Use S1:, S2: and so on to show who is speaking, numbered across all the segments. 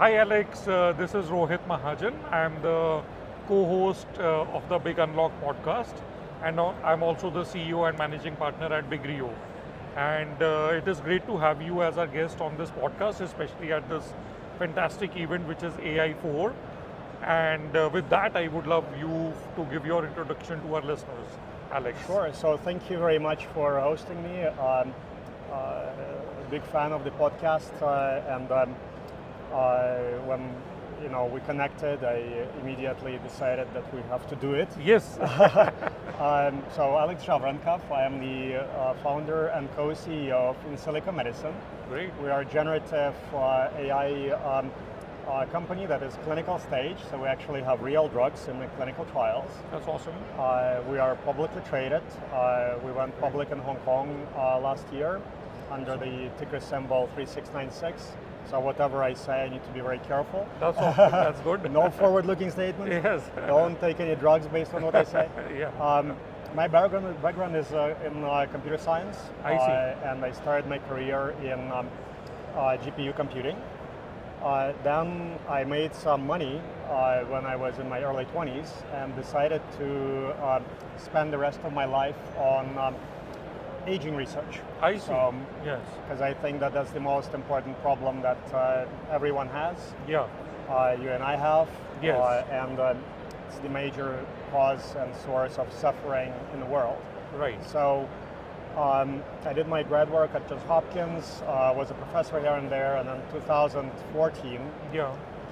S1: Hi Alex, this is Rohit Mahajan. I'm the co-host of the Big Unlock podcast, and I'm also the CEO and managing partner at Big Rio. And it is great to have you as our guest on this podcast, especially at this fantastic event which is AI4. And with that, I would love you to give your introduction to our listeners, Alex.
S2: Sure. So thank you very much for hosting me. I'm a big fan of the podcast, and when we connected, I immediately decided that we have to do it.
S1: Yes.
S2: So Alex Zhavoronkov, I am the founder and co-CEO of Insilico Medicine.
S1: Great.
S2: We are a generative AI company that is clinical stage, so we actually have real drugs in the clinical trials.
S1: That's awesome.
S2: We are publicly traded. We went public in Hong Kong last year under the ticker symbol 3696. So whatever I say, I need to be very careful.
S1: That's awesome. That's good.
S2: No forward-looking statements.
S1: Yes.
S2: Don't take any drugs based on what I say.
S1: Yeah.
S2: My background is in computer science.
S1: I see.
S2: And I started my career in GPU computing. Then I made some money when I was in my early 20s and decided to spend the rest of my life on aging research.
S1: I see. Yes.
S2: Because I think that that's the most important problem that everyone has.
S1: Yeah.
S2: You and I have.
S1: Yes.
S2: And it's the major cause and source of suffering in the world.
S1: Right.
S2: So I did my grad work at Johns Hopkins, was a professor here and there, and in 2014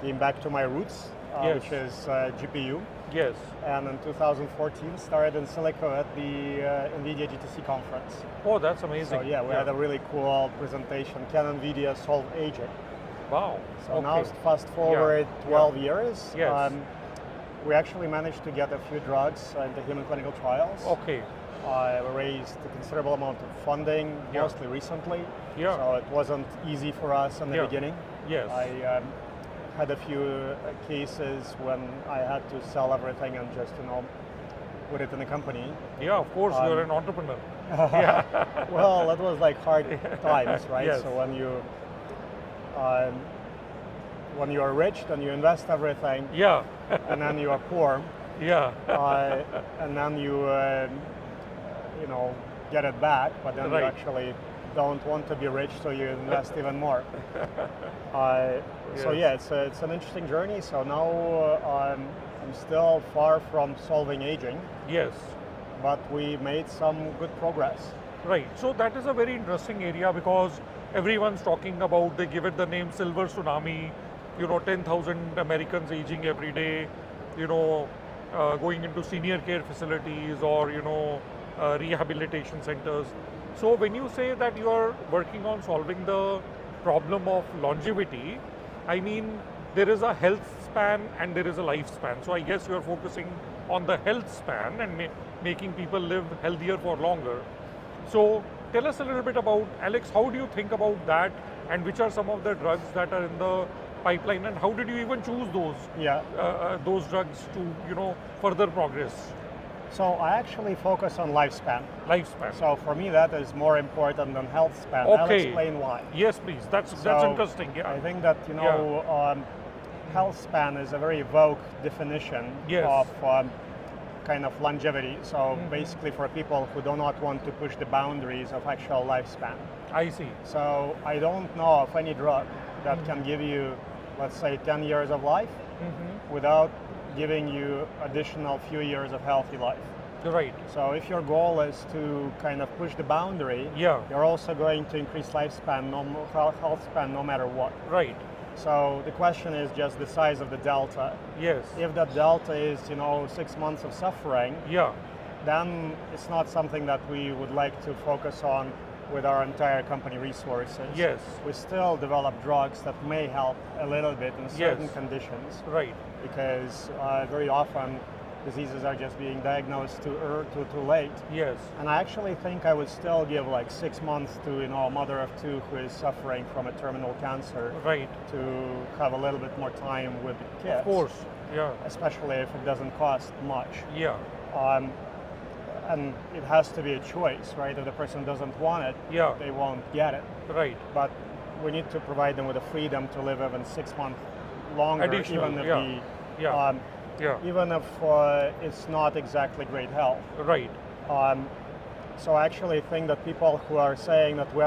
S2: came back to my roots,
S1: Yes.
S2: which is GPU.
S1: Yes.
S2: And in 2014 started Insilico at the NVIDIA GTC conference.
S1: Oh, that's amazing.
S2: So yeah, we had a really cool presentation, Can NVIDIA Solve Aging?
S1: Wow.
S2: So
S1: okay.
S2: now fast forward 12 years,
S1: Yes.
S2: we actually managed to get a few drugs into human clinical trials.
S1: Okay.
S2: We raised a considerable amount of funding, mostly recently.
S1: Yeah.
S2: So it wasn't easy for us in the beginning.
S1: Yes.
S2: I had a few cases when I had to sell everything and just, put it in the company.
S1: Yeah, of course, you're an entrepreneur. Yeah.
S2: Well, that was like hard times, right?
S1: Yes.
S2: So when you are rich, then you invest everything.
S1: Yeah.
S2: And then you are poor.
S1: Yeah.
S2: And then you get it back, but then you actually don't want to be rich, so you invest even more. So yeah, it's an interesting journey. So now I'm still far from solving aging.
S1: Yes.
S2: But we made some good progress.
S1: Right. So that is a very interesting area because everyone's talking about, they give it the name silver tsunami, 10,000 Americans aging every day, going into senior care facilities or, rehabilitation centers. So when you say that you are working on solving the problem of longevity, I mean, there is a health span and there is a lifespan. So I guess you are focusing on the health span and making people live healthier for longer. So tell us a little bit about, Alex, how do you think about that and which are some of the drugs that are in the pipeline and how did you even choose those drugs to further progress?
S2: So I actually focus on lifespan.
S1: Lifespan.
S2: So for me that is more important than health span.
S1: Okay.
S2: I'll explain why.
S1: Yes, please. That's interesting. Yeah.
S2: I think that health span is a very vague definition of kind of longevity. So basically for people who do not want to push the boundaries of actual lifespan.
S1: I see.
S2: So I don't know of any drug that can give you, let's say, 10 years of life without giving you additional few years of healthy life.
S1: Right.
S2: So if your goal is to kind of push the boundary, you're also going to increase lifespan, health span, no matter what.
S1: Right.
S2: So the question is just the size of the delta.
S1: Yes.
S2: If that delta is, 6 months of suffering, then it's not something that we would like to focus on with our entire company resources.
S1: Yes.
S2: We still develop drugs that may help a little bit in certain conditions.
S1: Right.
S2: Because very often diseases are just being diagnosed too late.
S1: Yes.
S2: And I actually think I would still give like 6 months to a mother of two who is suffering from a terminal cancer.
S1: Right.
S2: To have a little bit more time with the kids.
S1: Of course. Yeah.
S2: Especially if it doesn't cost much.
S1: Yeah.
S2: And it has to be a choice, right? If the person doesn't want it, they won't get it.
S1: Right.
S2: But we need to provide them with the freedom to live even 6 months longer,
S1: Additional,
S2: even if
S1: yeah. Yeah.
S2: even if it's not exactly great health.
S1: Right.
S2: So I actually think that people who are saying that we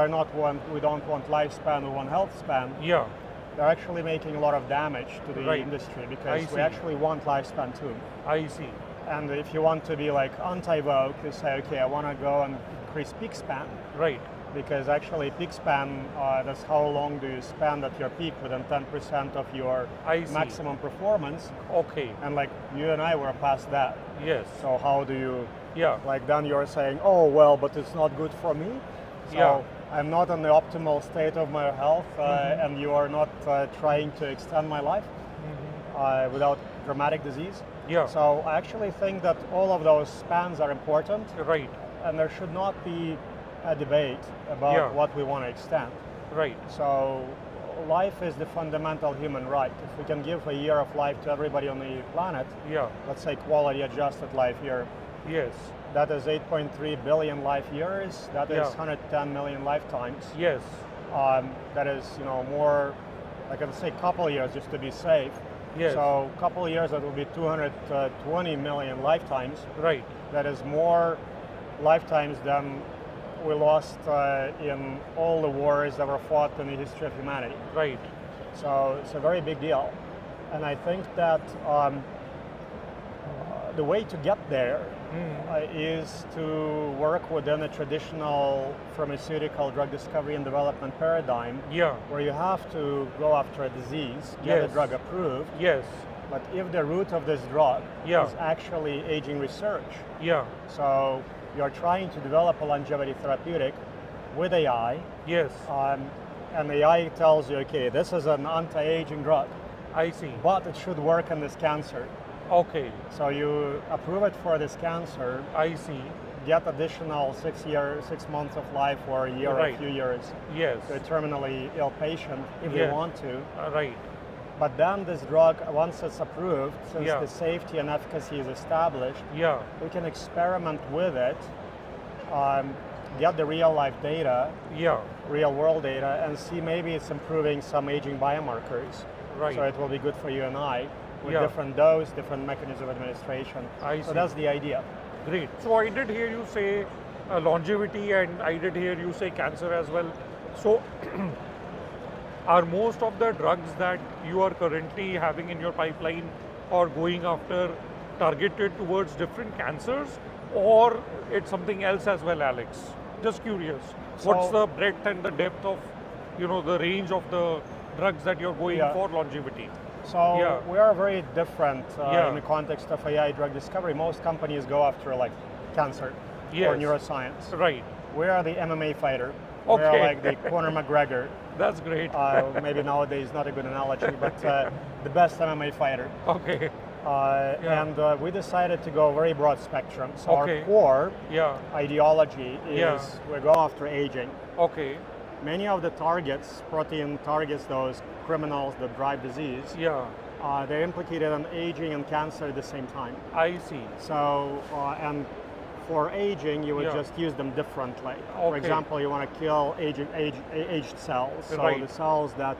S2: don't want lifespan, we want health span,
S1: Yeah.
S2: they're actually making a lot of damage to the
S1: Right.
S2: industry,
S1: I
S2: because
S1: see.
S2: we actually want lifespan too.
S1: I see.
S2: And if you want to be like anti-woke, you say, okay, I want to go and increase peak span,
S1: Right.
S2: because actually peak span, that's how long do you spend at your peak within 10% of your
S1: I see.
S2: maximum performance,
S1: Okay.
S2: and like you and I were past that.
S1: Yes.
S2: So how do you,
S1: Yeah.
S2: like then you're saying, oh well, but it's not good for me. So
S1: Yeah.
S2: I'm not in the optimal state of my health, and you are not trying to extend my life without dramatic disease.
S1: Yeah.
S2: So I actually think that all of those spans are important,
S1: Right.
S2: and there should not be a debate about
S1: Yeah.
S2: what we want to extend.
S1: Right.
S2: So life is the fundamental human right. If we can give a year of life to everybody on the planet,
S1: Yeah.
S2: let's say quality adjusted life year,
S1: Yes.
S2: that is 8.3 billion life years, that is
S1: Yeah.
S2: 110 million lifetimes.
S1: Yes.
S2: That is, more, like I would say, couple years just to be safe.
S1: Yes.
S2: So couple years, that will be 220 million lifetimes.
S1: Right.
S2: That is more lifetimes than we lost in all the wars that were fought in the history of humanity.
S1: Right.
S2: So it's a very big deal. And I think that the way to get there is to work within a traditional pharmaceutical drug discovery and development paradigm,
S1: Yeah.
S2: where you have to go after a disease, get a
S1: Yes.
S2: drug approved,
S1: Yes.
S2: but if the root of this drug
S1: Yeah.
S2: is actually aging research,
S1: Yeah.
S2: so you're trying to develop a longevity therapeutic with AI,
S1: Yes.
S2: and AI tells you, okay, this is an anti-aging drug,
S1: I see.
S2: but it should work in this cancer.
S1: Okay.
S2: So you approve it for this cancer,
S1: I see.
S2: get additional 6 months of life or a year or a
S1: Right.
S2: few years
S1: Yes.
S2: to a terminally ill patient if
S1: Yeah.
S2: you want to.
S1: Right.
S2: But then this drug, once it's approved, since
S1: Yeah.
S2: the safety and efficacy is established,
S1: Yeah.
S2: we can experiment with it, get the real life data,
S1: Yeah.
S2: real world data, and see maybe it's improving some aging biomarkers.
S1: Right.
S2: So it will be good for you and I with
S1: Yeah.
S2: different dose, different mechanism of administration.
S1: I
S2: So
S1: see.
S2: that's the idea.
S1: Great. So I did hear you say longevity, and I did hear you say cancer as well. So are most of the drugs that you are currently having in your pipeline or going after targeted towards different cancers, or it's something else as well, Alex? Just curious. What's
S2: So-
S1: the breadth and the depth of, the range of the drugs that you're going
S2: Yeah.
S1: for longevity?
S2: So
S1: Yeah.
S2: we are very different
S1: Yeah.
S2: in the context of AI drug discovery. Most companies go after like cancer or
S1: Yes.
S2: neuroscience.
S1: Right.
S2: We are the MMA fighter.
S1: Okay.
S2: We're like the Conor McGregor.
S1: That's great.
S2: Maybe nowadays not a good analogy, but the best MMA fighter.
S1: Okay. Yeah.
S2: And we decided to go very broad spectrum. So
S1: Okay.
S2: our core
S1: Yeah.
S2: ideology is
S1: Yeah.
S2: we go after aging.
S1: Okay.
S2: Many of the targets, protein targets, those criminals that drive disease,
S1: Yeah.
S2: they're implicated in aging and cancer at the same time.
S1: I see.
S2: So, and for aging, you would
S1: Yeah.
S2: just use them differently. For
S1: Okay.
S2: example, you want to kill aged cells. So
S1: Right.
S2: the cells that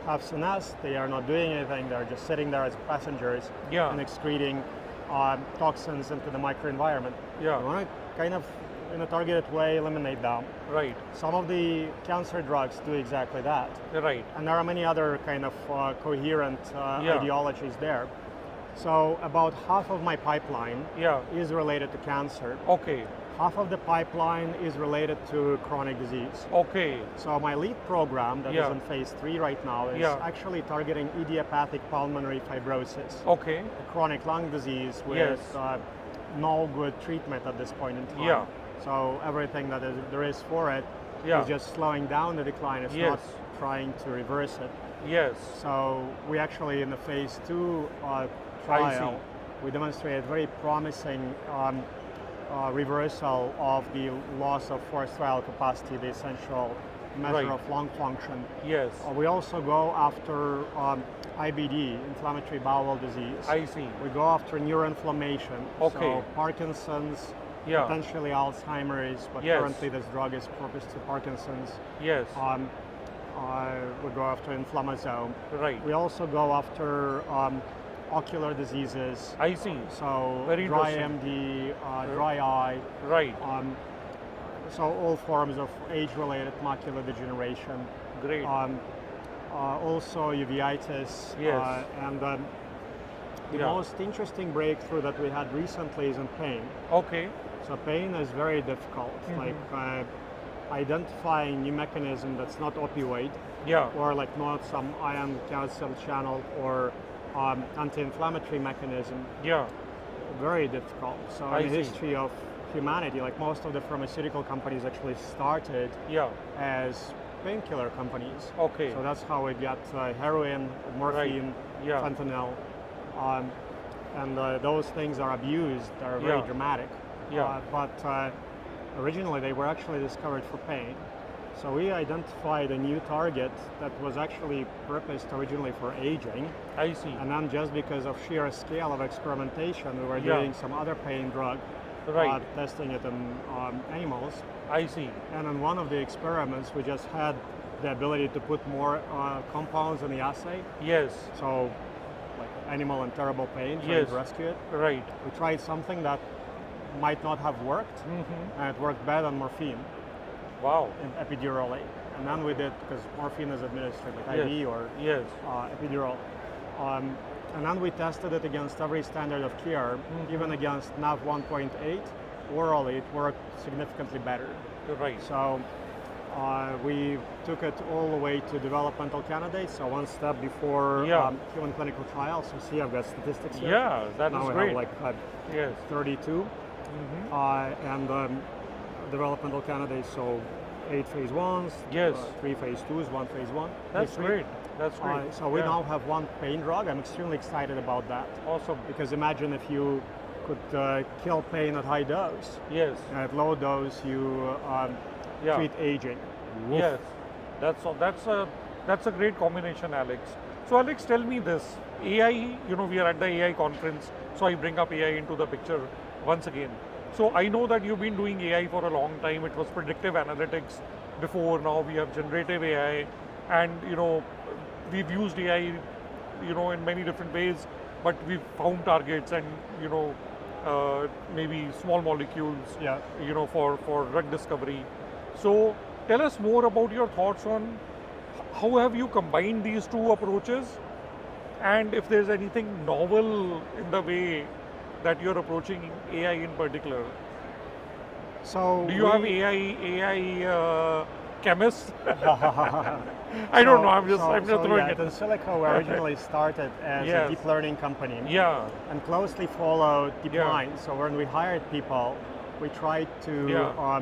S2: have senesced, they are not doing anything, they're just sitting there as passengers
S1: Yeah.
S2: and excreting toxins into the microenvironment.
S1: Yeah.
S2: You want to kind of, in a targeted way, eliminate them.
S1: Right.
S2: Some of the cancer drugs do exactly that.
S1: Right.
S2: And there are many other kind of coherent
S1: Yeah.
S2: ideologies there. So about half of my pipeline
S1: Yeah.
S2: is related to cancer.
S1: Okay.
S2: Half of the pipeline is related to chronic disease.
S1: Okay.
S2: So my lead program that is
S1: Yeah.
S2: in phase 3 right now is
S1: Yeah.
S2: actually targeting idiopathic pulmonary fibrosis,
S1: Okay.
S2: a chronic lung disease with
S1: Yes.
S2: no good treatment at this point in time.
S1: Yeah.
S2: So everything that there is for it
S1: Yeah.
S2: is just slowing down the decline. It's
S1: Yes.
S2: not trying to reverse it.
S1: Yes.
S2: So we actually, in the phase 2 trial, we demonstrated very promising reversal of the loss of forced vital capacity, the essential measure
S1: Right.
S2: of lung function.
S1: Yes.
S2: We also go after IBD, inflammatory bowel disease.
S1: I see.
S2: We go after neuroinflammation.
S1: Okay.
S2: So Parkinson's,
S1: Yeah.
S2: potentially Alzheimer's, but
S1: Yes.
S2: currently this drug is purposed to Parkinson's.
S1: Yes.
S2: we go after inflammasome.
S1: Right.
S2: We also go after ocular diseases.
S1: I see.
S2: So
S1: Very
S2: dry
S1: interesting.
S2: AMD, dry eye.
S1: Right.
S2: So all forms of age-related macular degeneration.
S1: Great.
S2: Also uveitis.
S1: Yes.
S2: And the most interesting breakthrough that we had recently is in pain.
S1: Okay.
S2: So pain is very difficult. Like identifying new mechanism that's not opioid,
S1: Yeah.
S2: or like not some ion calcium channel or anti-inflammatory mechanism.
S1: Yeah.
S2: Very difficult. So
S1: I
S2: in the
S1: see.
S2: history of humanity, like most of the pharmaceutical companies actually started
S1: Yeah.
S2: as painkiller companies.
S1: Okay.
S2: So that's how we got heroin, morphine,
S1: Yeah.
S2: fentanyl, and those things are abused. They're very
S1: Yeah.
S2: dramatic.
S1: Yeah.
S2: But originally they were actually discovered for pain. So we identified a new target that was actually purposed originally for aging,
S1: I see.
S2: and then just because of sheer scale of experimentation, we were
S1: Yeah.
S2: doing some other pain drug,
S1: Right.
S2: testing it in animals.
S1: I see.
S2: And in one of the experiments, we just had the ability to put more compounds in the assay.
S1: Yes.
S2: So, like animal in terrible pain, trying
S1: Yes.
S2: to rescue it.
S1: Right.
S2: We tried something that might not have worked, and it worked better than morphine
S1: Wow.
S2: epidurally. And then we did, because morphine is administered like
S1: Yes.
S2: IV or
S1: Yes.
S2: epidural. And then we tested it against every standard of care, even against NAV 1.8. Orally, it worked significantly better.
S1: Right.
S2: So we took it all the way to developmental candidates, so one step before
S1: Yeah.
S2: human clinical trials. So see, I've got statistics here.
S1: Yeah, that
S2: Now
S1: is
S2: we
S1: great.
S2: have like
S1: Yes.
S2: 32, and developmental candidates, so 8 phase 1s,
S1: Yes.
S2: 3 phase 2s, 1 phase 1.
S1: That's
S2: phase 3.
S1: great. That's great.
S2: So we
S1: Yeah.
S2: now have one pain drug. I'm extremely excited about that.
S1: Awesome.
S2: Because imagine if you could kill pain at high dose.
S1: Yes.
S2: And at low dose, you
S1: Yeah.
S2: treat aging. Woof.
S1: Yes. That's a great combination, Alex. So Alex, tell me this. AI, we are at the AI conference, so I bring up AI into the picture once again. So I know that you've been doing AI for a long time. It was predictive analytics before. Now we have generative AI, and we've used AI, in many different ways. But we've found targets and maybe small molecules,
S2: Yeah.
S1: for drug discovery. So tell us more about your thoughts on how have you combined these two approaches, and if there's anything novel in the way that you're approaching AI in particular.
S2: So
S1: Do you have AI chemists? I don't know. I'm just throwing
S2: At
S1: it.
S2: Insilico, we originally started as
S1: Yes.
S2: a deep learning company.
S1: Yeah.
S2: And closely followed
S1: Yeah.
S2: DeepMind. So when we hired people, we tried to
S1: Yeah.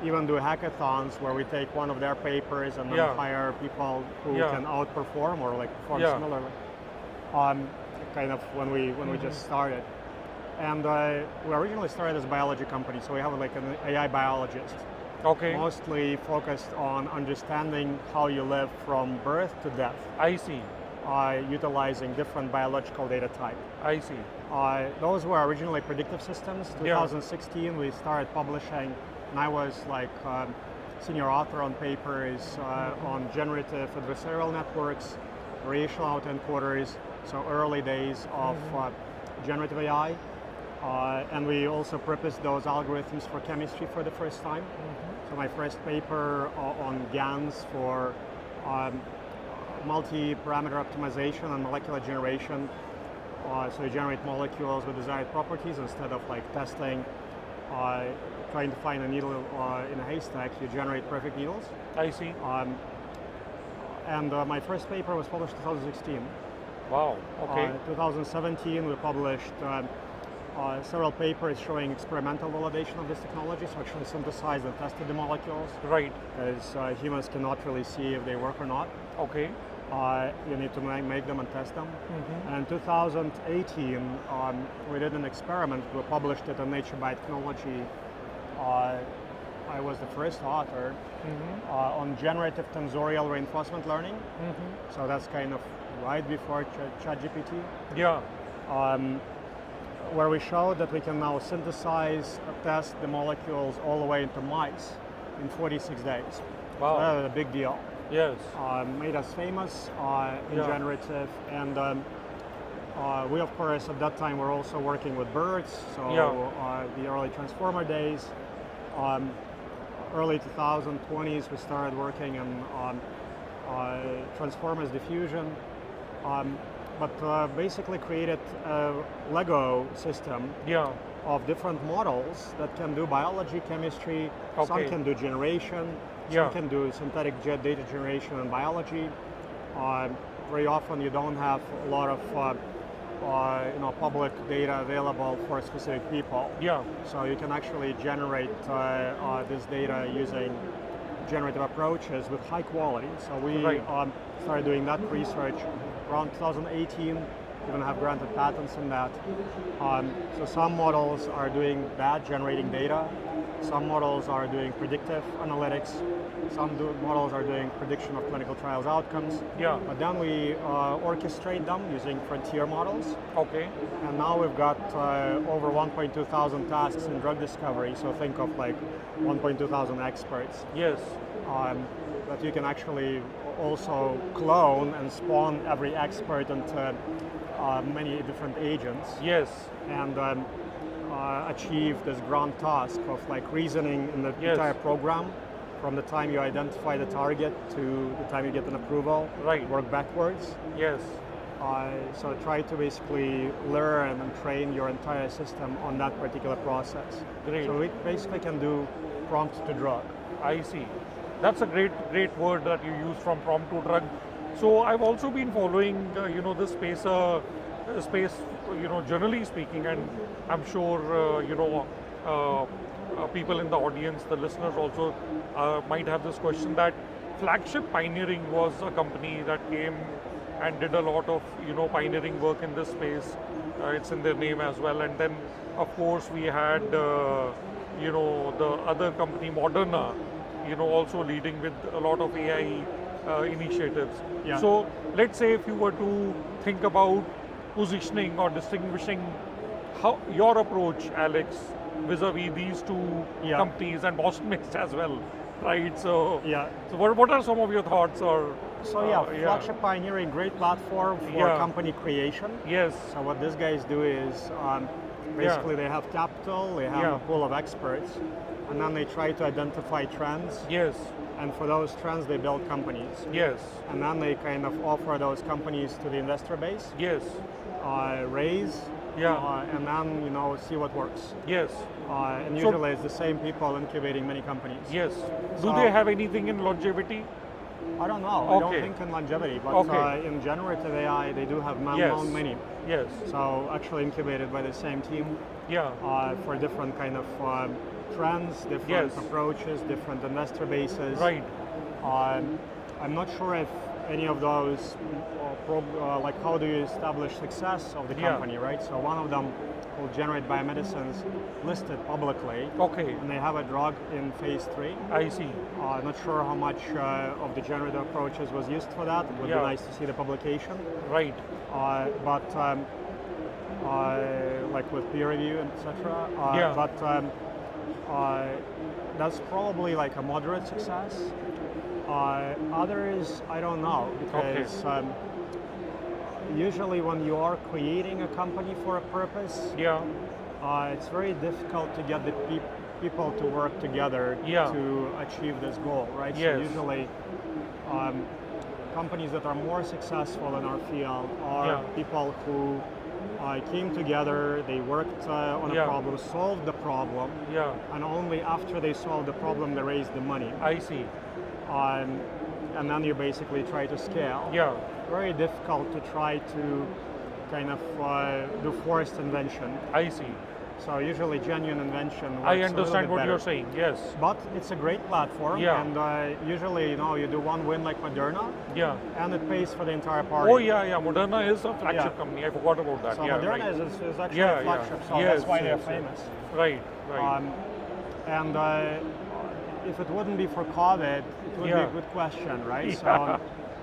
S2: even do hackathons where we take one of their papers and then
S1: Yeah.
S2: hire people who
S1: Yeah.
S2: can outperform or like perform
S1: Yeah.
S2: similarly. Kind of when we just started. And we originally started as a biology company, so we have like an AI biologist,
S1: Okay.
S2: mostly focused on understanding how you live from birth to death,
S1: I see.
S2: utilizing different biological data type.
S1: I see.
S2: Those were originally predictive systems.
S1: Yeah.
S2: 2016, we started publishing, and I was like senior author on papers on generative adversarial networks, racial autoencoders, so early days of generative AI. And we also purposed those algorithms for chemistry for the first time. So my first paper on GANs for multi-parameter optimization and molecular generation. So you generate molecules with desired properties instead of like testing, trying to find a needle in a haystack. You generate perfect needles.
S1: I see.
S2: And my first paper was published in 2016.
S1: Wow. Okay.
S2: 2017, we published several papers showing experimental validation of this technology, so actually synthesized and tested the molecules,
S1: Right.
S2: because humans cannot really see if they work or not.
S1: Okay.
S2: You need to make them and test them. And in 2018, we did an experiment. We published it in Nature Biotechnology. I was the first author on generative tensorial reinforcement learning. So that's kind of right before ChatGPT.
S1: Yeah.
S2: Where we showed that we can now synthesize, test the molecules all the way into mice in 46 days.
S1: Wow.
S2: So that was a big deal.
S1: Yes.
S2: made us famous in
S1: Yeah.
S2: generative, and we, of course, at that time were also working with birds. So the early transformer days, early 2020s, we started working in transformers diffusion, but basically created a Lego system
S1: Yeah.
S2: of different models that can do biology, chemistry, some
S1: Okay.
S2: can do generation,
S1: Yeah.
S2: some can do synthetic data generation and biology. Very often you don't have a lot of public data available for specific people.
S1: Yeah.
S2: So you can actually generate this data using generative approaches with high quality. So we
S1: Right.
S2: started doing that research around 2018, even have granted patents in that. So some models are doing that, generating data. Some models are doing predictive analytics. Some models are doing prediction of clinical trials outcomes.
S1: Yeah.
S2: But then we orchestrate them using frontier models.
S1: Okay.
S2: And now we've got over 1.2 thousand tasks in drug discovery. So think of like 1.2 thousand experts
S1: Yes.
S2: that you can actually also clone and spawn every expert into many different agents,
S1: Yes.
S2: and achieve this grand task of like reasoning in the
S1: Yes.
S2: entire program from the time you identify the target to the time you get an approval.
S1: Right.
S2: Work backwards.
S1: Yes.
S2: So try to basically learn and train your entire system on that particular process.
S1: Great.
S2: So we basically can do prompt to drug.
S1: I see. That's a great word that you use, from prompt to drug. So I've also been following, this space, generally speaking, and I'm sure, people in the audience, the listeners also might have this question, that Flagship Pioneering was a company that came and did a lot of, pioneering work in this space. It's in their name as well. And then, of course, we had, the other company, Moderna, also leading with a lot of AI initiatives.
S2: Yeah.
S1: So let's say if you were to think about positioning or distinguishing how your approach, Alex, vis-a-vis these two
S2: Yeah.
S1: companies and Boston Mixed as well, right? So,
S2: Yeah.
S1: so what are some of your thoughts? Or
S2: So Flagship Pioneering, great platform for
S1: Yeah.
S2: company creation.
S1: Yes.
S2: So what these guys do is basically they have capital, they have
S1: Yeah.
S2: a pool of experts, and then they try to identify trends,
S1: Yes.
S2: and for those trends they build companies.
S1: Yes.
S2: And then they kind of offer those companies to the investor base,
S1: Yes.
S2: raise,
S1: Yeah.
S2: and then see what works.
S1: Yes.
S2: And
S1: So-
S2: usually it's the same people incubating many companies.
S1: Yes. Do
S2: So-
S1: they have anything in longevity?
S2: I don't know. I don't
S1: Okay.
S2: think in longevity, but
S1: Okay.
S2: in generative AI they do have
S1: Yes.
S2: many.
S1: Yes.
S2: So actually incubated by the same team
S1: Yeah.
S2: for different kind of trends, different
S1: Yes.
S2: approaches, different investor bases.
S1: Right.
S2: I'm not sure if any of those, like how do you establish success of the
S1: Yeah.
S2: company, right? So one of them will generate biomedicines listed publicly,
S1: Okay.
S2: and they have a drug in phase 3.
S1: I see.
S2: Not sure how much of the generative approaches was used for that. It would
S1: Yeah.
S2: be nice to see the publication.
S1: Right.
S2: But like with peer review, etc.
S1: Yeah.
S2: But that's probably like a moderate success. Others, I don't know, because usually when you are creating a company for a purpose,
S1: Yeah.
S2: it's very difficult to get the people to work together
S1: Yeah.
S2: to achieve this goal, right?
S1: Yes.
S2: So usually companies that are more successful in our field are
S1: Yeah.
S2: people who came together, they worked on a
S1: Yeah.
S2: problem, solved the problem,
S1: Yeah.
S2: and only after they solved the problem they raised the money.
S1: I see.
S2: And then you basically try to scale.
S1: Yeah.
S2: Very difficult to try to kind of do forced invention.
S1: I see.
S2: So usually genuine invention works
S1: I
S2: a little
S1: understand
S2: bit
S1: what
S2: better.
S1: you're saying. Yes.
S2: But it's a great platform,
S1: Yeah.
S2: and usually you do one win like Moderna,
S1: Yeah.
S2: and it pays for the entire party.
S1: Oh yeah, yeah. Moderna is a flagship
S2: Yeah.
S1: company. I forgot about that.
S2: So
S1: yeah.
S2: Moderna
S1: Right.
S2: is actually
S1: Yeah,
S2: a flagship,
S1: yeah.
S2: so
S1: Yes,
S2: that's why
S1: yes,
S2: they're
S1: yes.
S2: famous.
S1: Right. Right.
S2: And if it wouldn't be for COVID, it would be
S1: Yeah.
S2: a good question, right?
S1: Yeah.
S2: So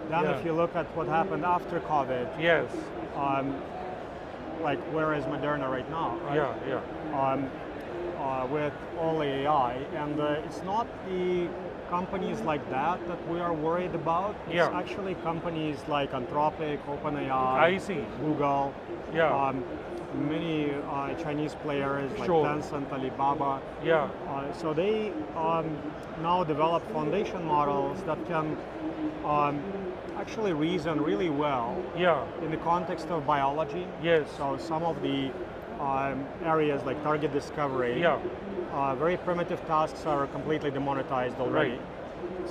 S2: then
S1: Yeah.
S2: if you look at what happened after COVID,
S1: yes.
S2: like where is Moderna right now, right?
S1: Yeah. Yeah.
S2: With all the AI, and it's not the companies like that we are worried about. It's
S1: Yeah.
S2: actually companies like Anthropic, OpenAI,
S1: I see.
S2: Google,
S1: Yeah.
S2: many Chinese players like
S1: Sure.
S2: Tencent, Alibaba.
S1: Yeah.
S2: So they now develop foundation models that can actually reason really well
S1: Yeah.
S2: in the context of biology.
S1: Yes.
S2: So some of the areas like target discovery,
S1: Yeah.
S2: very primitive tasks are completely demonetized already.
S1: Right.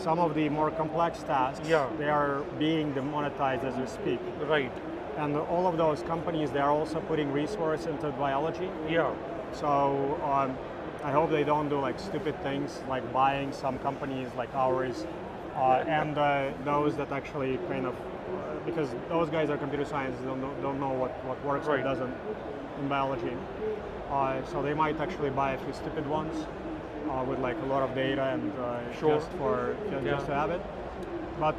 S2: Some of the more complex tasks,
S1: Yeah.
S2: they are being demonetized as we speak.
S1: Right.
S2: And all of those companies, they are also putting resource into biology.
S1: Yeah.
S2: So I hope they don't do like stupid things like buying some companies like ours and those that actually kind of, because those guys are computer science, don't know what works
S1: Right.
S2: and doesn't in biology. So they might actually buy a few stupid ones with like a lot of data and
S1: Sure.
S2: just to have it. But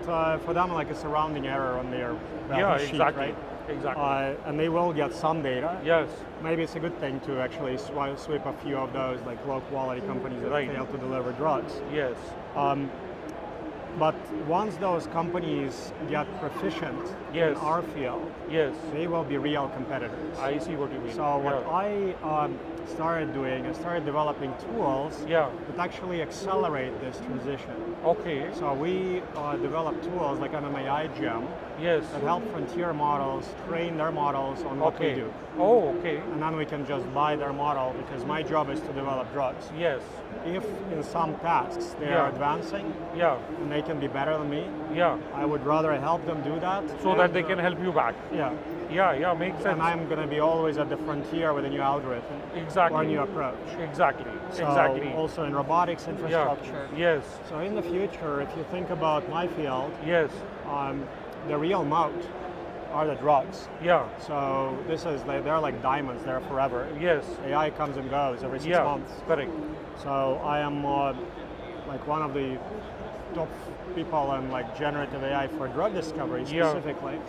S2: for them, like it's a rounding error on their
S1: Yeah.
S2: balance sheet,
S1: Exactly.
S2: right?
S1: Exactly.
S2: And they will get some data.
S1: Yes.
S2: Maybe it's a good thing to actually sweep a few of those like low quality companies that
S1: Right.
S2: fail to deliver drugs.
S1: Yes.
S2: But once those companies get proficient
S1: Yes.
S2: in our field,
S1: Yes.
S2: they will be real competitors.
S1: I see what you mean.
S2: So what
S1: Yeah.
S2: I started doing, I started developing tools
S1: Yeah.
S2: that actually accelerate this transition.
S1: Okay.
S2: So we developed tools like MMAI Gem
S1: Yes.
S2: that help frontier models train their models on what we
S1: Okay.
S2: do.
S1: Oh, okay.
S2: And then we can just buy their model because my job is to develop drugs.
S1: Yes.
S2: If in some tasks they
S1: Yeah.
S2: are advancing
S1: Yeah.
S2: and they can be better than me,
S1: Yeah.
S2: I would rather help them do that.
S1: So
S2: and,
S1: that they can help you back.
S2: Yeah.
S1: Yeah. Yeah. Makes sense.
S2: And I'm going to be always at the frontier with a new algorithm
S1: Exactly.
S2: or a new approach.
S1: Exactly.
S2: So
S1: Exactly.
S2: also in robotics
S1: Yeah.
S2: infrastructure.
S1: Yes.
S2: So in the future, if you think about my field,
S1: Yes.
S2: the real moat are the drugs.
S1: Yeah.
S2: So this is like, they're like diamonds, they're forever.
S1: Yes.
S2: AI comes and goes every 6
S1: Yeah.
S2: months.
S1: Correct.
S2: So I am like one of the top people in like generative AI for drug discovery
S1: Yeah.
S2: specifically.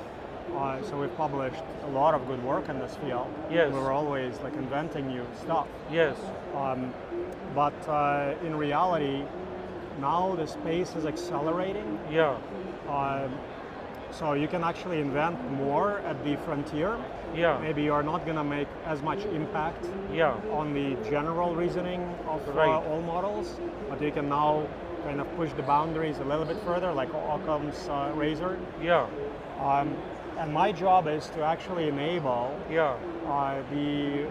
S2: So we've published a lot of good work in this field.
S1: Yes.
S2: We were always like inventing new stuff.
S1: Yes.
S2: But in reality, now the space is accelerating.
S1: Yeah.
S2: So you can actually invent more at the frontier.
S1: Yeah.
S2: Maybe you're not going to make as much impact
S1: Yeah.
S2: on the general reasoning of
S1: Right.
S2: all models, but you can now kind of push the boundaries a little bit further, like Occam's razor.
S1: Yeah.
S2: And my job is to actually enable
S1: Yeah.
S2: the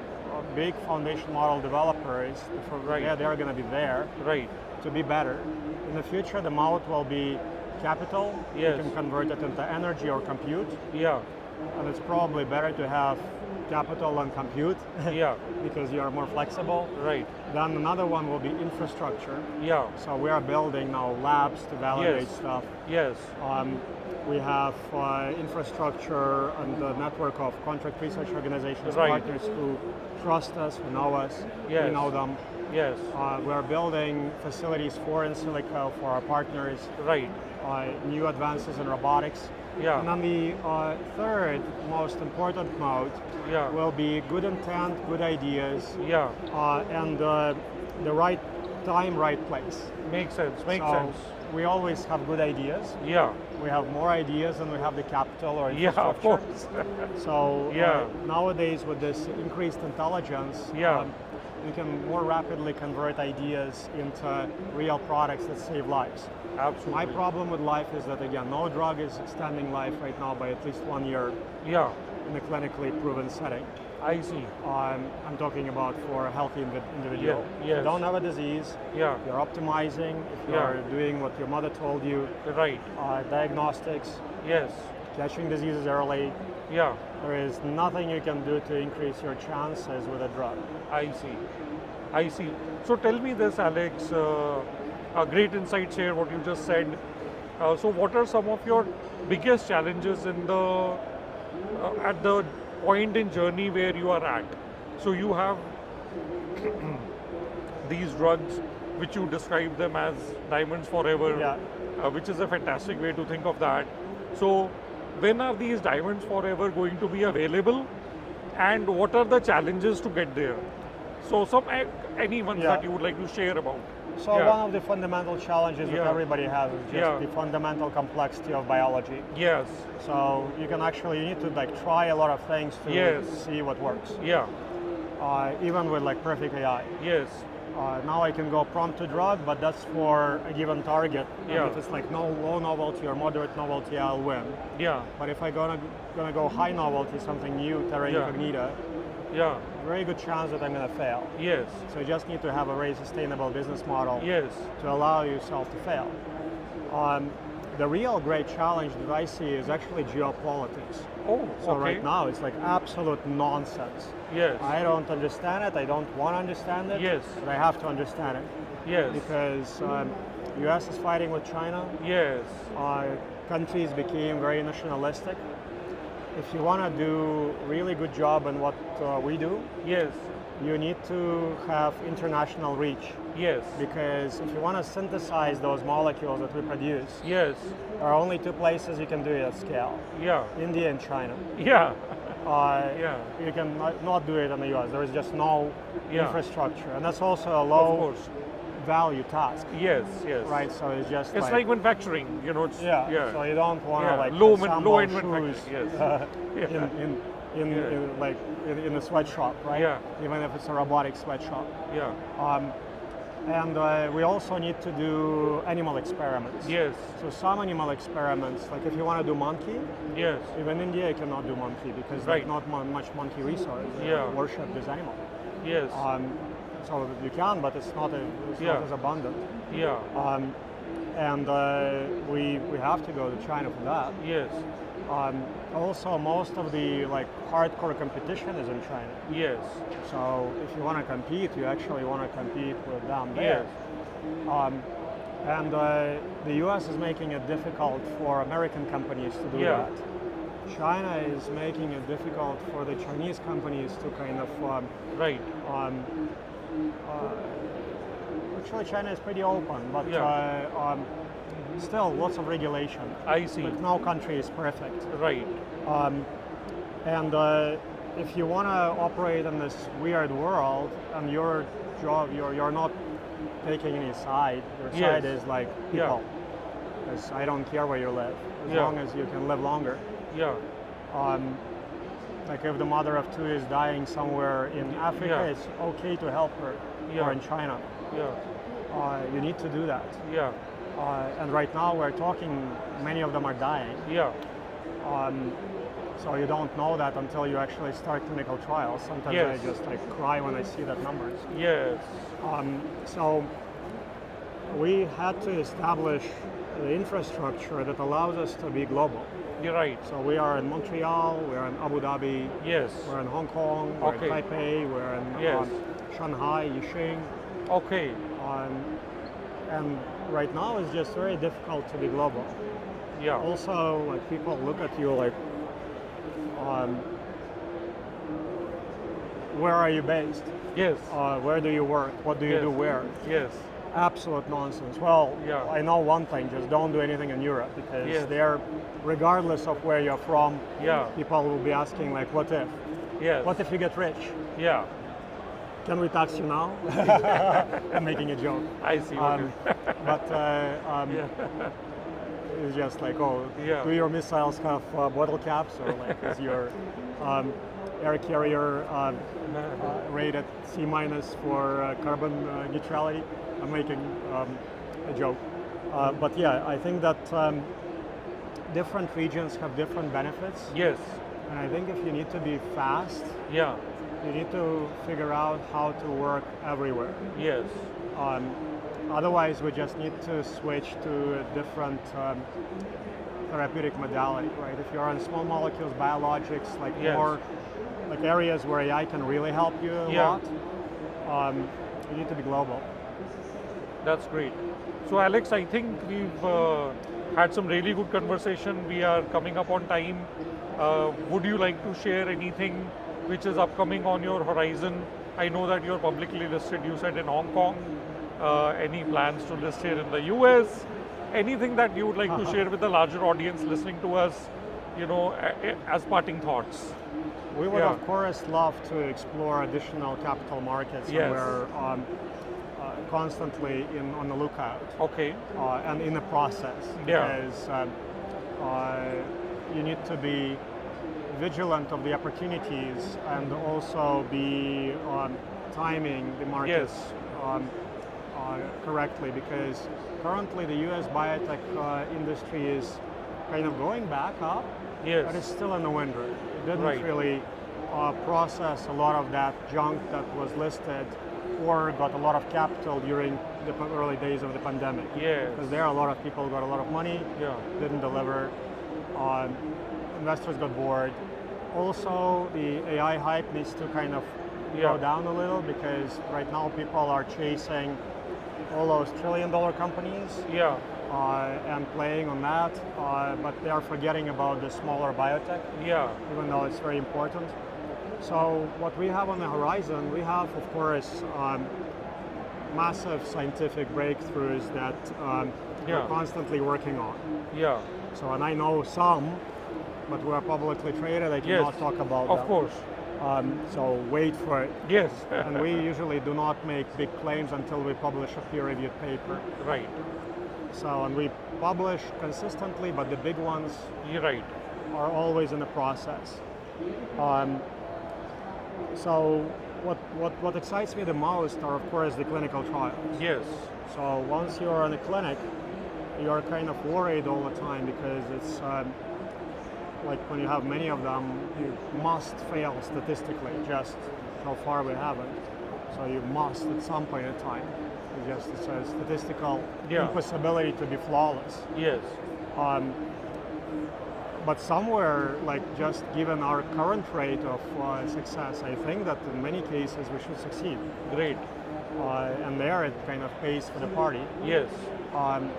S2: big foundation model developers,
S1: Right.
S2: they're going to be there
S1: Right.
S2: to be better. In the future, the moat will be capital.
S1: Yes.
S2: You can convert it into energy or compute,
S1: Yeah.
S2: and it's probably better to have capital and compute
S1: Yeah.
S2: because you are more flexible.
S1: Right.
S2: Then another one will be infrastructure.
S1: Yeah.
S2: So we are building now labs to validate
S1: Yes.
S2: stuff.
S1: Yes.
S2: We have infrastructure and a network of contract research organizations,
S1: Right.
S2: partners who trust us, who know us,
S1: Yes.
S2: we know them.
S1: Yes.
S2: We are building facilities for Insilico for our partners,
S1: Right.
S2: new advances in robotics.
S1: Yeah.
S2: And then the third most important mode
S1: Yeah.
S2: will be good intent, good ideas,
S1: Yeah.
S2: and the right time, right place.
S1: Makes sense. Makes
S2: So
S1: sense.
S2: we always have good ideas.
S1: Yeah.
S2: We have more ideas than we have the capital or
S1: Yeah.
S2: infrastructure.
S1: Of course.
S2: So
S1: Yeah.
S2: nowadays with this increased intelligence,
S1: Yeah.
S2: you can more rapidly convert ideas into real products that save lives.
S1: Absolutely.
S2: My problem with life is that again, no drug is extending life right now by at least 1 year
S1: Yeah.
S2: in a clinically proven setting.
S1: I see.
S2: I'm talking about for a healthy individual.
S1: Yeah,
S2: If
S1: yes.
S2: you don't have a disease,
S1: Yeah.
S2: you're optimizing, if
S1: Yeah.
S2: you're doing what your mother told you,
S1: Right.
S2: diagnostics,
S1: Yes.
S2: catching diseases early,
S1: Yeah.
S2: there is nothing you can do to increase your chances with a drug.
S1: I see. I see. So tell me this, Alex. Great insights here. What you just said. So what are some of your biggest challenges in the at the point in journey where you are at? So you have these drugs, which you describe them as diamonds forever,
S2: Yeah.
S1: Which is a fantastic way to think of that. So when are these diamonds forever going to be available, and what are the challenges to get there? So any ones
S2: Yeah.
S1: that you would like to share about?
S2: So
S1: Yeah.
S2: one of the fundamental challenges that
S1: Yeah.
S2: everybody has is just
S1: Yeah.
S2: the fundamental complexity of biology.
S1: Yes.
S2: So you need to like try a lot of things to
S1: Yes.
S2: see what works.
S1: Yeah.
S2: Even with like perfect AI.
S1: Yes.
S2: Now I can go prompt to drug, but that's for a given target.
S1: Yeah.
S2: And if it's like no low novelty or moderate novelty, I'll win.
S1: Yeah.
S2: But if I gonna go high novelty, something new, terra
S1: Yeah.
S2: incognita,
S1: Yeah.
S2: very good chance that I'm gonna fail.
S1: Yes.
S2: So you just need to have a very sustainable business model
S1: Yes.
S2: to allow yourself to fail. The real great challenge that I see is actually geopolitics.
S1: Oh,
S2: So
S1: okay.
S2: right now it's like absolute nonsense.
S1: Yes.
S2: I don't understand it. I don't want to understand it.
S1: Yes.
S2: But I have to understand it
S1: Yes.
S2: because U.S. is fighting with China.
S1: Yes.
S2: Countries became very nationalistic. If you want to do really good job in what we do,
S1: Yes.
S2: you need to have international reach.
S1: Yes.
S2: Because if you want to synthesize those molecules that we produce,
S1: Yes.
S2: there are only two places you can do it at scale:
S1: Yeah.
S2: India and China.
S1: Yeah.
S2: Yeah. You can not do it in the US. There is just no
S1: Yeah.
S2: infrastructure, and that's also a
S1: Of
S2: low
S1: course.
S2: value task,
S1: Yes. Yes.
S2: right? So it's just
S1: It's like manufacturing, It's,
S2: yeah.
S1: Yeah.
S2: So you don't want to
S1: Yeah.
S2: like
S1: Low
S2: assemble
S1: end
S2: shoes
S1: manufacturing. Yes. Yeah.
S2: in a sweatshop, right?
S1: Yeah.
S2: Even if it's a robotic sweatshop.
S1: Yeah.
S2: And we also need to do animal experiments.
S1: Yes.
S2: So some animal experiments, like if you want to do monkey,
S1: Yes.
S2: even India you cannot do monkey because
S1: Right.
S2: there's not much monkey resource.
S1: Yeah.
S2: Worship this animal.
S1: Yes.
S2: So you can, but it's not
S1: Yeah.
S2: not as abundant.
S1: Yeah.
S2: And we have to go to China for that.
S1: Yes.
S2: Also, most of the like hardcore competition is in China.
S1: Yes.
S2: So if you want to compete, you actually want to compete with them there.
S1: Yes.
S2: And the U.S. is making it difficult for American companies to do
S1: Yeah.
S2: that. China is making it difficult for the Chinese companies to kind of
S1: Right.
S2: actually China is pretty open, but
S1: Yeah.
S2: still lots of regulation.
S1: I see.
S2: Like no country is perfect.
S1: Right.
S2: And if you want to operate in this weird world and your job, you're not taking any side. Your
S1: Yes.
S2: side is like
S1: Yeah.
S2: people. Because I don't care where you live, as
S1: Yeah.
S2: long as you can live longer.
S1: Yeah.
S2: Like if the mother of two is dying somewhere in Africa,
S1: Yeah.
S2: it's okay to help her.
S1: Yeah.
S2: Or in China,
S1: Yeah.
S2: you need to do that.
S1: Yeah.
S2: And right now we're talking, many of them are dying.
S1: Yeah.
S2: So you don't know that until you actually start clinical trials. Sometimes
S1: Yes.
S2: I just like cry when I see that numbers.
S1: Yes.
S2: So we had to establish the infrastructure that allows us to be global.
S1: You're right.
S2: So we are in Montreal, we're in Abu Dhabi,
S1: Yes.
S2: we're in Hong Kong, we're
S1: Okay.
S2: in Taipei, we're in
S1: Yes.
S2: Shanghai, Yixing.
S1: Okay.
S2: And right now it's just very difficult to be global.
S1: Yeah.
S2: Also, like people look at you like, where are you based?
S1: Yes.
S2: Where do you work? What do you
S1: Yes.
S2: do where?
S1: Yes.
S2: Absolute nonsense. Well,
S1: Yeah.
S2: I know one thing, just don't do anything in Europe because
S1: Yes.
S2: they're, regardless of where you're from,
S1: Yeah.
S2: people will be asking like, what if?
S1: Yes.
S2: What if you get rich?
S1: Yeah.
S2: Can we tax you now? I'm making a joke.
S1: I see. Okay.
S2: But
S1: Yeah.
S2: it's just like, oh,
S1: Yeah.
S2: do your missiles have bottle caps, or like is your air carrier rated C- for carbon neutrality? I'm making a joke. But yeah, I think that different regions have different benefits.
S1: Yes.
S2: And I think if you need to be fast,
S1: Yeah.
S2: you need to figure out how to work everywhere.
S1: Yes.
S2: Otherwise, we just need to switch to a different therapeutic modality, right? If you're on small molecules, biologics, like
S1: Yes.
S2: more like areas where AI can really help you a
S1: Yeah.
S2: lot, you need to be global.
S1: That's great. So Alex, I think we've had some really good conversation. We are coming up on time. Would you like to share anything which is upcoming on your horizon? I know that you're publicly listed, you said, in Hong Kong. Any plans to list here in the US? Anything that you would like to share with the larger audience listening to us as parting thoughts?
S2: We would,
S1: Yeah.
S2: of course, love to explore additional capital markets,
S1: Yes.
S2: and we're constantly on the lookout
S1: Okay.
S2: and in the process.
S1: Yeah.
S2: Because you need to be vigilant of the opportunities and also be timing the markets
S1: Yes.
S2: correctly, because currently the US biotech industry is kind of going back up,
S1: Yes.
S2: but it's still in the winter. It didn't
S1: Right.
S2: really process a lot of that junk that was listed or got a lot of capital during the early days of the pandemic.
S1: Yes.
S2: Because there a lot of people got a lot of money,
S1: Yeah.
S2: didn't deliver, investors got bored. Also, the AI hype needs to kind of
S1: Yeah.
S2: go down a little, because right now people are chasing all those trillion-dollar companies
S1: Yeah.
S2: and playing on that, but they are forgetting about the smaller biotech,
S1: Yeah.
S2: even though it's very important. So what we have on the horizon, we have, of course, massive scientific breakthroughs that
S1: Yeah.
S2: we're constantly working on.
S1: Yeah.
S2: So, and I know some, but we are publicly traded, I cannot
S1: Yes.
S2: talk about
S1: Of
S2: them.
S1: course.
S2: So wait for it.
S1: Yes.
S2: And we usually do not make big claims until we publish a peer-reviewed paper.
S1: Right.
S2: So, and we publish consistently, but the big ones
S1: You're right.
S2: are always in the process. So what excites me the most are, of course, the clinical trials.
S1: Yes.
S2: So once you're in a clinic, you're kind of worried all the time, because it's like when you have many of them, you must fail statistically, just so far we haven't. So you must at some point in time. It's a statistical
S1: Yeah.
S2: impossibility to be flawless.
S1: Yes.
S2: But somewhere, like just given our current rate of success, I think that in many cases we should succeed.
S1: Great.
S2: And there it kind of pays for the party.
S1: Yes.
S2: And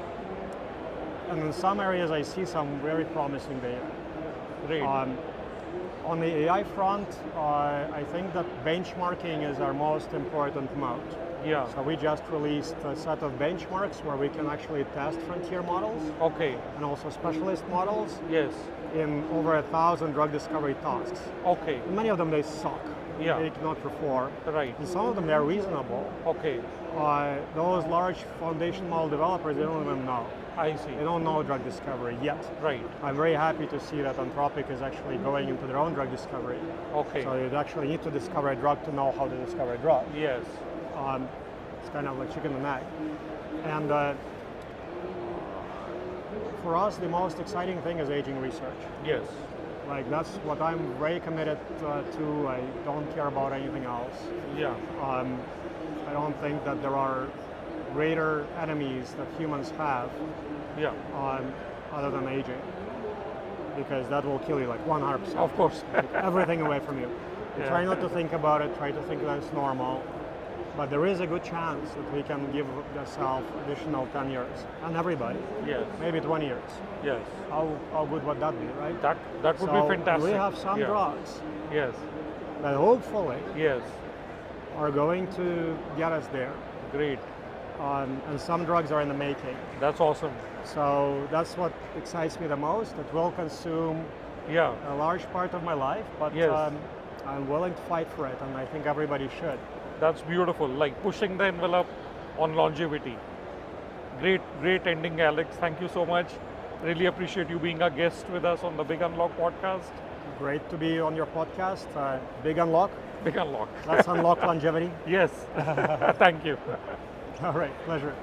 S2: in some areas I see some very promising data.
S1: Great.
S2: On the AI front, I think that benchmarking is our most important mode.
S1: Yeah.
S2: So we just released a set of benchmarks where we can actually test frontier models
S1: Okay.
S2: and also specialist models
S1: Yes.
S2: in over 1,000 drug discovery tasks.
S1: Okay.
S2: Many of them, they suck.
S1: Yeah.
S2: They cannot perform.
S1: Right.
S2: And some of them, they're reasonable.
S1: Okay.
S2: Those large foundation model developers, they don't even know.
S1: I see.
S2: They don't know drug discovery yet.
S1: Right.
S2: I'm very happy to see that Anthropic is actually going into their own drug discovery.
S1: Okay.
S2: So you'd actually need to discover a drug to know how to discover a drug.
S1: Yes.
S2: It's kind of like chicken and egg. And for us, the most exciting thing is aging research.
S1: Yes.
S2: Like that's what I'm very committed to. I don't care about anything else.
S1: Yeah.
S2: I don't think that there are greater enemies that humans have
S1: Yeah.
S2: other than aging, because that will kill you like 100%.
S1: Of course.
S2: Take everything away from you. You
S1: Yeah.
S2: try not to think about it, try to think that it's normal, but there is a good chance that we can give ourselves additional 10 years, and everybody,
S1: Yes.
S2: maybe 20 years.
S1: Yes.
S2: How good would that be, right?
S1: That would
S2: So
S1: be fantastic.
S2: we have some
S1: Yeah.
S2: drugs
S1: Yes.
S2: that hopefully
S1: Yes.
S2: are going to get us there,
S1: Great.
S2: and some drugs are in the making.
S1: That's awesome.
S2: So that's what excites me the most. It will consume
S1: Yeah.
S2: a large part of my life, but
S1: Yes.
S2: I'm willing to fight for it, and I think everybody should.
S1: That's beautiful. Like pushing the envelope on longevity. Great ending, Alex. Thank you so much. Really appreciate you being a guest with us on the Big Unlock podcast.
S2: Great to be on your podcast. Big unlock.
S1: Big Unlock.
S2: Let's unlock longevity.
S1: Yes. Thank you.
S2: All right, pleasure.